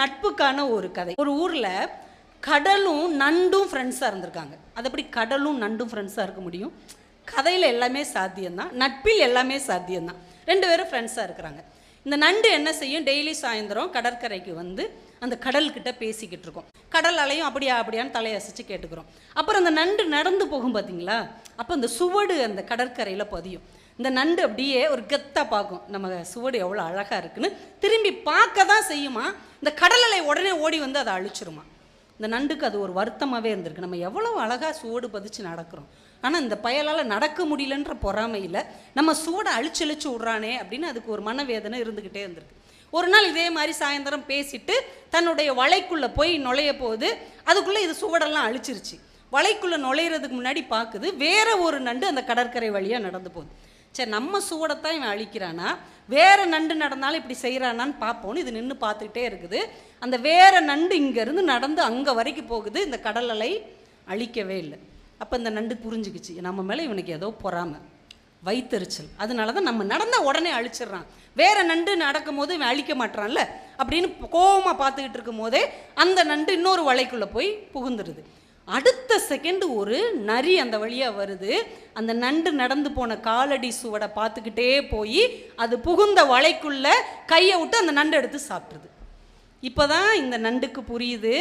நட்புக்கான ஒரு கதை. ஒரு ஊரில் கடலும் நண்டும் ஃப்ரெண்ட்ஸாக இருந்திருக்காங்க. அது எப்படி கடலும் நண்டும் ஃப்ரெண்ட்ஸாக இருக்க முடியும்? கதையில் எல்லாமே சாத்தியம்தான், நட்பில் எல்லாமே சாத்தியம்தான். ரெண்டு பேரும் ஃப்ரெண்ட்ஸாக இருக்கிறாங்க. இந்த நண்டு என்ன செய்யும், டெய்லி சாயந்தரம் கடற்கரைக்கு வந்து அந்த கடல்கிட்ட பேசிக்கிட்டு இருக்கோம். கடல் அலையும் அப்படியா அப்படியான்னு தலையசைச்சு கேட்டுக்கிறோம். அப்புறம் அந்த நண்டு நடந்து போகும் பார்த்தீங்களா, அப்போ அந்த சுவடு அந்த கடற்கரையில் பதியும். இந்த நண்டு அப்படியே ஒரு கெத்தாக பார்க்கும், நம்ம சுவடு எவ்வளோ அழகாக இருக்குன்னு திரும்பி பார்க்க தான் செய்யுமா, இந்த கடல் அலை உடனே ஓடி வந்து அதை அழிச்சிருமா. இந்த நண்டுக்கு அது ஒரு வருத்தமாகவே இருந்திருக்கு, நம்ம எவ்வளோ அழகாக சுவடு பதிச்சு நடக்கிறோம், ஆனால் இந்த பயலால் நடக்க முடியலன்ற பொறாமையில் நம்ம சுவடை அழிச்சு விட்றானே அப்படின்னு அதுக்கு ஒரு மனவேதனை இருந்துக்கிட்டே இருந்திருக்கு. ஒரு நாள் இதே மாதிரி சாயந்தரம் பேசிட்டு தன்னுடைய வலைக்குள்ளே போய் நுழைய போது அதுக்குள்ளே இது சுவடெல்லாம் அழிச்சிருச்சு. வலைக்குள்ளே நுழையிறதுக்கு முன்னாடி பார்க்குது வேற ஒரு நண்டு அந்த கடற்கரை வழியாக நடந்து போகுது. சரி, நம்ம சுவடைத்தான் இவன் அழிக்கிறானா, வேற நண்டு நடந்தாலும் இப்படி செய்கிறானான்னு பார்ப்போன்னு இது நின்று பார்த்துக்கிட்டே இருக்குது. அந்த வேற நண்டு இங்கேருந்து நடந்து அங்கே வரைக்கும் போகுது, இந்த கடல் அலை அழிக்கவே இல்லை. அப்போ இந்த நண்டு புரிஞ்சுக்கிச்சு, நம்ம மேலே இவனுக்கு ஏதோ பொறாமை, வைத்தறிச்சல், அதனால தான் நம்ம நடந்த உடனே அழிச்சிட்றான், வேற நண்டு நடக்கும் போது இவன் அழிக்க மாட்டான்ல அப்படின்னு கோபமாக பார்த்துக்கிட்டு இருக்கும் போதே அந்த நண்டு இன்னொரு வலைக்குள்ளே போய் புகுந்துடுது. அடுத்த செகண்டு ஒரு நரி அந்த வழியாக வருது. அந்த நண்டு நடந்து போன காலடி சுவடை பார்த்துக்கிட்டே போய் அது புகுந்த வலைக்குள்ளே கையை விட்டு அந்த நண்டு எடுத்து சாப்பிட்ருது. இப்போ தான் இந்த நண்டுக்கு புரியுது,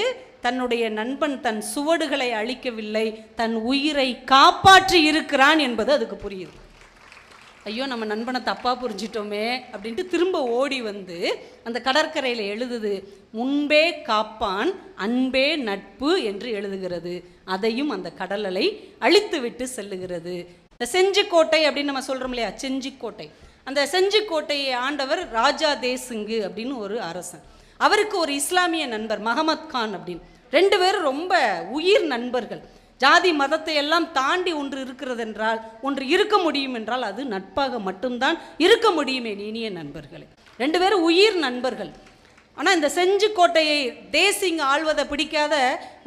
தன்னுடைய நண்பன் தன் சுவடுகளை அழிக்கவில்லை, தன் உயிரை காப்பாற்றி இருக்கிறான் என்பது அதுக்கு புரியுது. ஐயோ, நம்ம நண்பனை தப்பாக புரிஞ்சிட்டோமே அப்படின்ட்டு திரும்ப ஓடி வந்து அந்த கடற்கரையில் எழுதுது, முன்பே காப்பான் அன்பே நட்பு என்று எழுதுகிறது. அதையும் அந்த கடல் அலை அழித்து விட்டு செல்லுகிறது. இந்த செஞ்சிக்கோட்டை அப்படின்னு நம்ம சொல்கிறோம் இல்லையா, செஞ்சிக்கோட்டை, அந்த செஞ்சிக்கோட்டையை ஆண்டவர் ராஜா தேசிங்கு அப்படின்னு ஒரு அரசன். அவருக்கு ஒரு இஸ்லாமிய நண்பர் மஹமத் கான் அப்படின்னு, ரெண்டு பேரும் ரொம்ப உயிர் நண்பர்கள். ஜாதி மதத்தை எல்லாம் தாண்டி ஒன்று இருக்கிறது என்றால், ஒன்று இருக்க முடியும் என்றால் அது நட்பாக மட்டும்தான் இருக்க முடியுமே இனிய நண்பர்களே. ரெண்டு பேரும் உயிர் நண்பர்கள். ஆனால் இந்த செஞ்சிக்கோட்டையை தேசிங் ஆள்வதை பிடிக்காத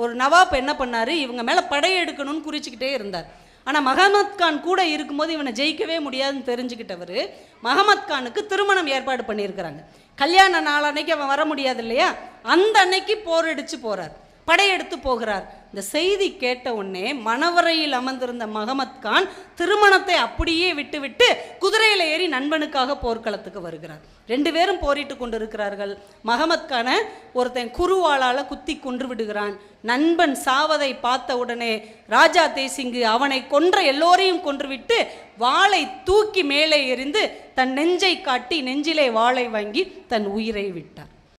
ஒரு நவாப் என்ன பண்ணார், இவங்க மேலே படையெடுக்கணும்னு குறிச்சிக்கிட்டே இருந்தார். ஆனால் மஹமத் கான் கூட இருக்கும்போது இவனை ஜெயிக்கவே முடியாதுன்னு தெரிஞ்சுக்கிட்டவர் மஹமத் கானுக்கு திருமணம் ஏற்பாடு பண்ணியிருக்கிறாங்க. கல்யாண நாள் அன்னைக்கு அவன் வர முடியாது இல்லையா, அந்த அன்னைக்கு போரடிச்சு போகிறார், படையெடுத்து போகிறார். இந்த செய்தி கேட்ட உடனே மணவரையில் அமர்ந்திருந்த மஹமத் கான் திருமணத்தை அப்படியே விட்டுவிட்டு குதிரையில் ஏறி நண்பனுக்காக போர்க்களத்துக்கு வருகிறார். ரெண்டு பேரும் போரிட்டு கொண்டு இருக்கிறார்கள். மஹமத் கானை ஒருத்தன் குருவாளால் குத்தி கொன்று விடுகிறான். நண்பன் சாவதை பார்த்த உடனே ராஜா தேசிங்கு அவனை கொன்ற எல்லோரையும் கொன்றுவிட்டு வாளை தூக்கி மேலே எறிந்து தன் நெஞ்சை காட்டி நெஞ்சிலே வாளை வாங்கி தன் உயிரை விட்டார்.